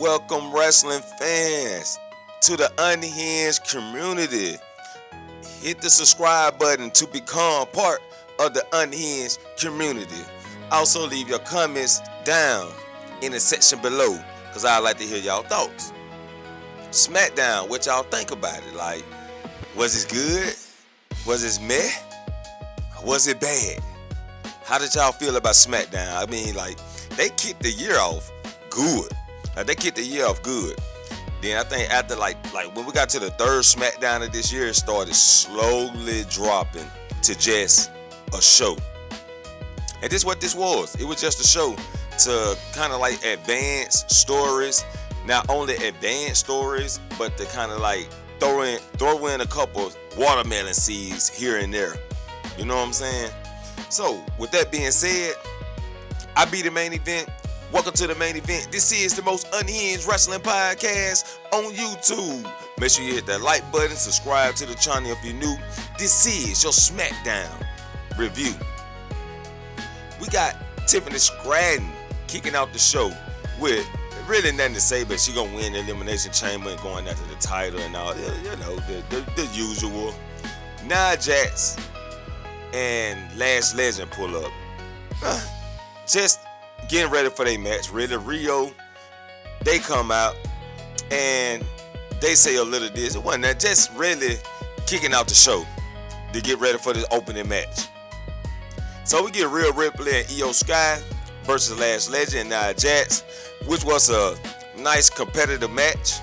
Welcome, wrestling fans, to the unhinged community. Hit the subscribe button to become part of the unhinged community. Also, leave your comments down in the section below, because I'd like to hear y'all thoughts. Smackdown, what y'all think about it? Like, was it good? Was it meh? Was it bad? How did y'all feel about Smackdown? I mean, like, they kicked the year off good. They kicked the year off good. Then I think after like when we got to the third Smackdown of this year, it started slowly dropping to just a show. And this is what this was. It was just a show to kind of like advance stories. Not only advance stories, but to kind of like throw in a couple watermelon seeds here and there. You know what I'm saying? So with that being said, I be the main event. Welcome to the main event. This is the most unhinged wrestling podcast on YouTube. Make sure you hit that like button, subscribe to the channel if you're new. This is your Smackdown review. We got Tiffany Stratton kicking out the show with really nothing to say, but she gonna win the Elimination Chamber and going after the title and all. You know, the usual. Nia Jax and Last Legend pull up. Just getting ready for their match. Really, Rio, they come out and they say a little this. It wasn't that, just really kicking out the show to get ready for this opening match. So we get Rhea Ripley and Io Sky versus Last Legend and Nia Jax, which was a nice competitive match.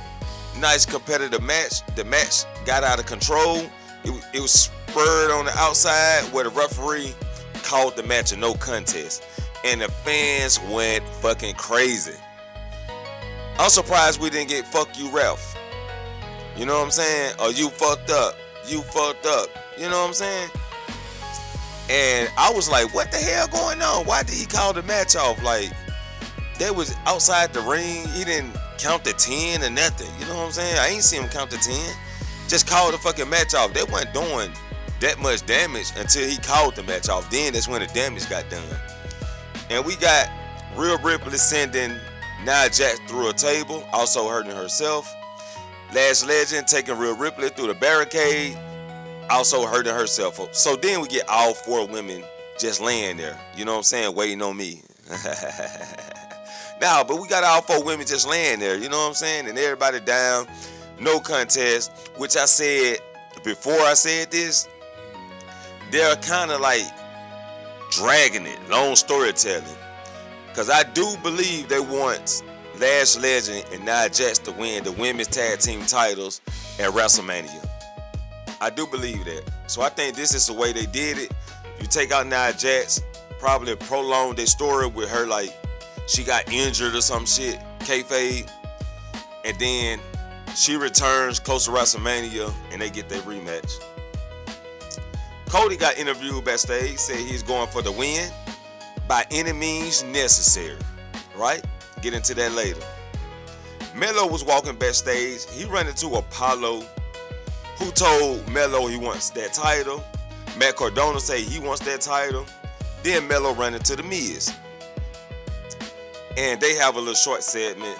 The match got out of control. It was spurred on the outside where the referee called the match a no contest. And the fans went fucking crazy. I'm surprised we didn't get fuck you ref. You know what I'm saying? Or you fucked up. You fucked up. You know what I'm saying? And I was like, what the hell going on? Why did he call the match off? Like, they was outside the ring. He didn't count to 10 or nothing. You know what I'm saying? I ain't seen him count to 10. Just called the fucking match off. They weren't doing that much damage until he called the match off. Then that's when the damage got done. And we got Rhea Ripley sending Nia Jax through a table, also hurting herself. Last Legend taking Rhea Ripley through the barricade, also hurting herself. So then we get all four women just laying there, you know what I'm saying, waiting on me. Now, but we got all four women just laying there, you know what I'm saying, and everybody down, no contest, which I said before I said this, they're kind of like dragging it, long storytelling, because I do believe they want Last Legend and Nia Jax to win the women's tag team titles at WrestleMania. I do believe that. So I think this is the way they did it. You take out Nia Jax, probably prolong their story with her like she got injured or some shit, kayfabe, and then she returns close to WrestleMania and they get their rematch. Cody got interviewed backstage, said he's going for the win by any means necessary, right? Get into that later. Melo was walking backstage. He ran into Apollo, who told Melo he wants that title. Matt Cardona said he wants that title. Then Melo ran into The Miz. And they have a little short segment.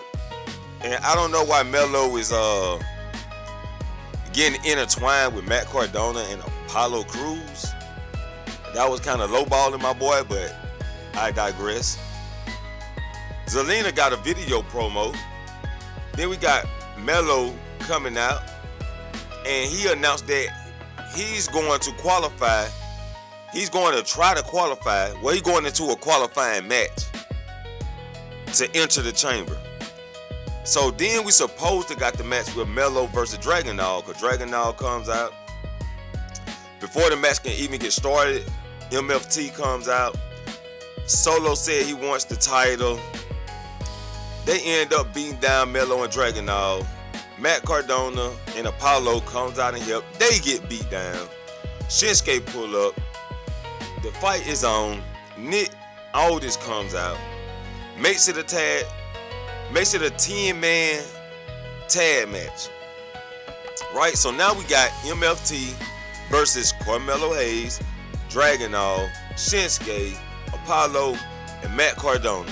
And I don't know why Melo is getting intertwined with Matt Cardona and Apollo Crews. That was kind of lowballing my boy, but I digress. Zelina got a video promo. Then we got Melo coming out, and he announced that he's going to qualify. He's going to try to qualify. Well, he's going into a qualifying match to enter the chamber. So then we supposed to got the match with Melo versus Dragunov, because Dragunov comes out. Before the match can even get started, MFT comes out. Solo said he wants the title. They end up beating down Melo and Dragunov. Matt Cardona and Apollo comes out and help. They get beat down. Shinsuke pull up. The fight is on. Nick Aldis comes out. Makes it a 10-man tag match. Right? So now we got MFT versus Carmelo Hayes, Dragunov, Shinsuke, Apollo, and Matt Cardona,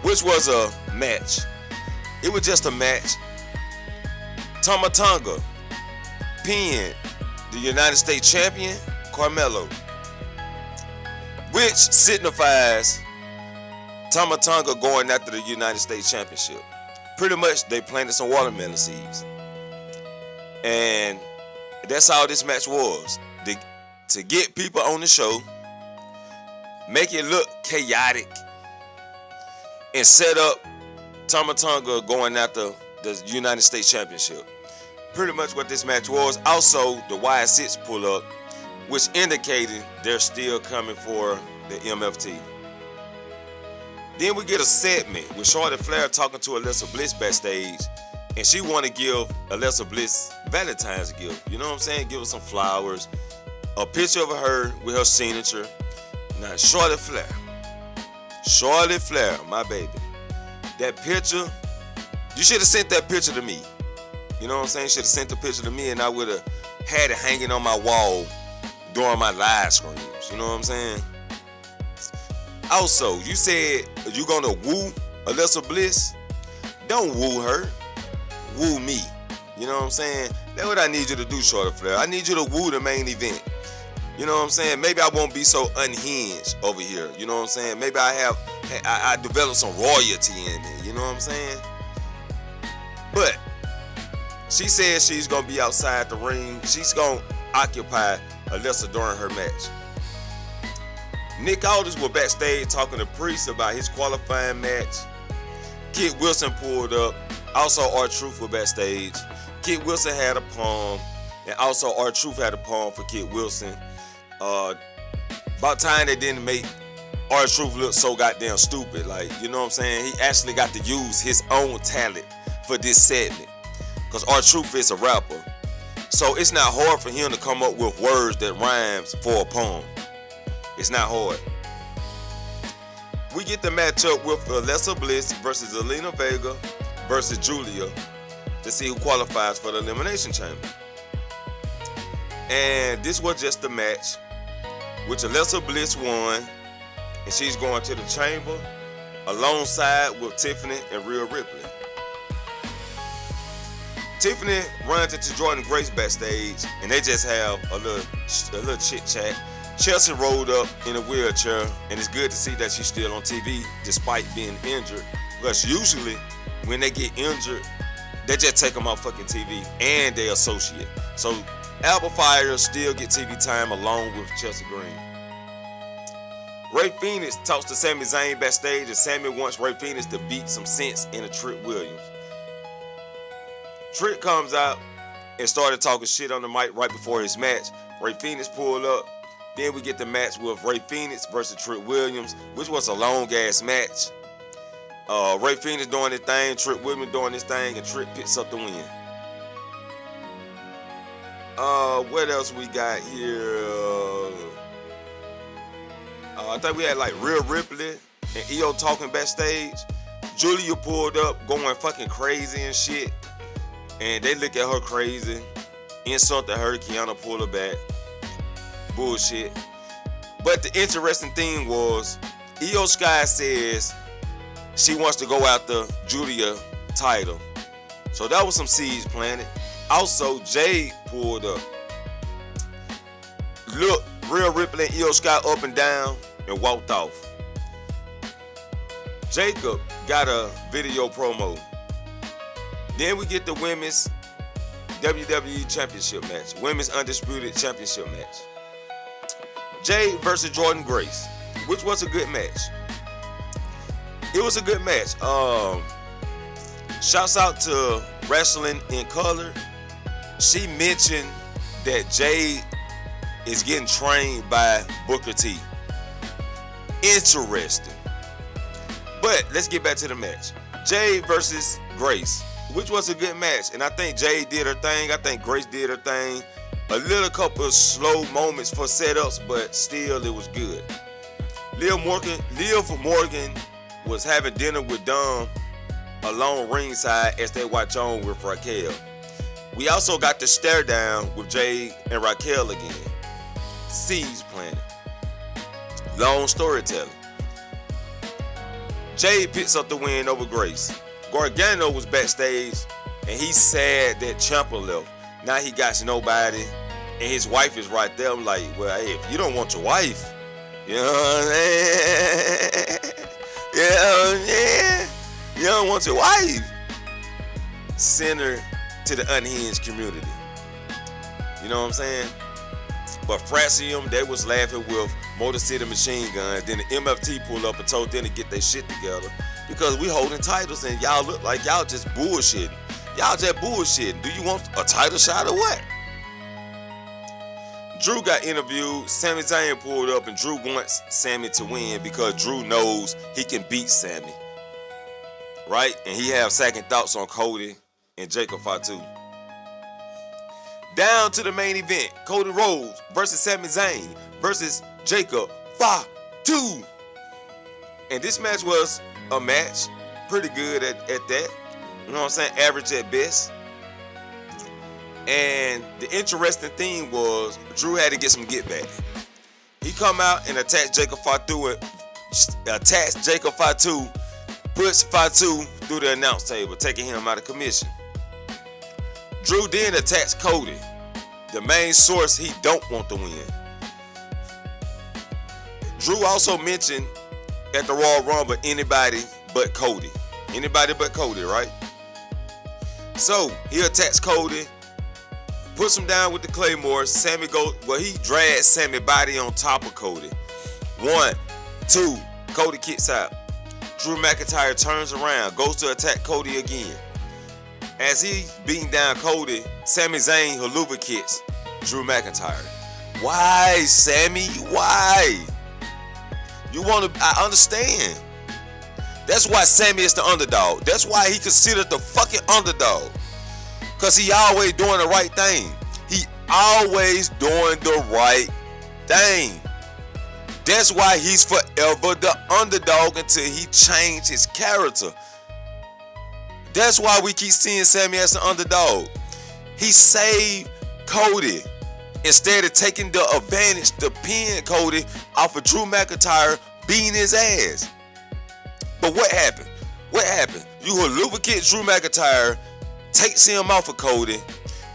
which was a match. It was just a match. Tama Tonga pinned the United States champion, Carmelo, which signifies Tama Tonga going after the United States championship. Pretty much, they planted some watermelon seeds. And that's how this match was. To get people on the show, make it look chaotic, and set up Tama Tonga going after the United States championship. Pretty much what this match was. Also, the Y6 pull up, which indicated they're still coming for the MFT. Then we get a segment with Charlotte Flair talking to Alexa Bliss backstage, and she want to give Alexa Bliss Valentine's gift. You know what I'm saying? Give her some flowers, a picture of her with her signature. Now, Charlotte Flair, my baby. That picture, you should have sent that picture to me. You know what I'm saying? Should have sent the picture to me, and I would have had it hanging on my wall during my live streams. You know what I'm saying? Also, you said you're gonna woo Alexa Bliss. Don't woo her. Woo me. You know what I'm saying? That's what I need you to do, Charlotte Flair. I need you to woo the main event. You know what I'm saying? Maybe I won't be so unhinged over here. You know what I'm saying? Maybe I developed some royalty in me. You know what I'm saying? But she said she's gonna be outside the ring. She's gonna occupy Alexa during her match. Nick Aldis was backstage talking to Priest about his qualifying match. Kid Wilson pulled up. Also, R-Truth was backstage. Kid Wilson had a palm, and also R-Truth had a palm for Kid Wilson. About time they didn't make R-Truth look so goddamn stupid. Like, you know what I'm saying? He actually got to use his own talent for this segment, because R-Truth is a rapper. So it's not hard for him to come up with words that rhymes for a poem. It's not hard. We get the matchup with Alexa Bliss versus Zelina Vega versus Giulia to see who qualifies for the Elimination Chamber. And this was just a match which Alexa Bliss won, and she's going to the chamber alongside with Tiffany and Rhea Ripley. Tiffany runs into Jordan Grace backstage, and they just have a little chit chat. Chelsea rolled up in a wheelchair, and it's good to see that she's still on TV despite being injured, because usually when they get injured, they just take them off fucking TV and they associate. So Alba Fire still get TV time along with Chelsea Green. Ray Phoenix talks to Sami Zayn backstage, and Sami wants Ray Phoenix to beat some sense into Trick Williams. Trick comes out and started talking shit on the mic right before his match. Ray Phoenix pulled up. Then we get the match with Ray Phoenix versus Trick Williams, which was a long-ass match. Ray Phoenix doing his thing, Trick Williams doing his thing, and Trick picks up the win. What else we got here? I think we had like Rhea Ripley and Io talking backstage. Giulia pulled up going fucking crazy and shit. And they look at her crazy, insulted her, Kiana pulled her back. Bullshit. But the interesting thing was, Io Sky says she wants to go after Giulia title. So that was some seeds planted. Also, Jade pulled up. Look, Rhea Ripley and Io Sky up and down and walked off. Jacob got a video promo. Then we get the women's WWE Championship match. Women's Undisputed Championship match. Jade versus Jordan Grace, which was a good match. It was a good match. Shouts out to Wrestling in Color. She mentioned that Jade is getting trained by Booker T. Interesting. But let's get back to the match. Jade versus Grace, which was a good match. And I think Jade did her thing. I think Grace did her thing. A little couple of slow moments for setups, but still it was good. Liv Morgan was having dinner with Dom along ringside as they watch on with Raquel. We also got the stare down with Jade and Raquel again. Seeds planted. Long storytelling. Jade picks up the win over Grace. Gargano was backstage, and he sad that Ciampa left. Now he got nobody, and his wife is right there. I'm like, well, hey, if you don't want your wife, you know what I'm saying? You know what I'm saying? You don't want your wife. Send her to the unhinged community. You know what I'm saying? But Francium, they was laughing with Motor City Machine Gun. Then the MFT pulled up and told them to get their shit together because we holding titles and y'all look like y'all just bullshitting. Y'all just bullshitting. Do you want a title shot or what? Drew got interviewed. Sami Zayn pulled up and Drew wants Sami to win because Drew knows he can beat Sami. Right? And he have second thoughts on Cody and Jacob Fatu. Down to the main event. Cody Rhodes versus Sami Zayn versus Jacob Fatu. And this match was a match. Pretty good at that. You know what I'm saying? Average at best. And the interesting thing was Drew had to get some get back. He come out and attacked Jacob Fatu puts Fatu through the announce table, taking him out of commission. Drew then attacks Cody, the main source he don't want to win. Drew also mentioned at the Royal Rumble anybody but Cody. Anybody but Cody, right? So he attacks Cody, puts him down with the Claymore. Sami he drags Sami body on top of Cody. 1, 2, Cody kicks out. Drew McIntyre turns around, goes to attack Cody again. As he's beating down Cody, Sami Zayn haluva kicks Drew McIntyre. Why, Sami? Why? You want to? I understand. That's why Sami is the underdog. That's why he considered the fucking underdog. Because he always doing the right thing. He always doing the right thing. That's why he's forever the underdog until he changed his character. That's why we keep seeing Sami as the underdog. He saved Cody instead of taking the advantage to pin Cody off of Drew McIntyre beating his ass. But what happened? What happened? You haluva kick Drew McIntyre, takes him off of Cody,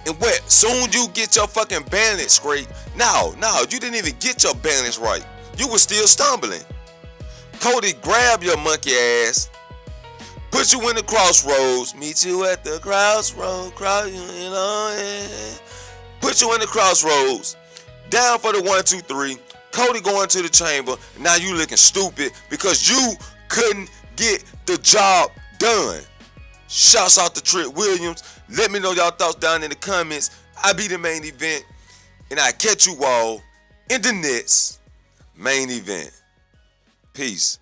and what? Soon you get your fucking balance straight. No, you didn't even get your balance right. You were still stumbling. Cody grabbed your monkey ass, put you in the crossroads, meet you at the crossroads, put you in the crossroads, down for the 1, 2, 3. Cody going to the chamber. Now you looking stupid because you couldn't get the job done. Shouts out to Trick Williams. Let me know y'all thoughts down in the comments. I be the main event, and I catch you all in the next main event. Peace.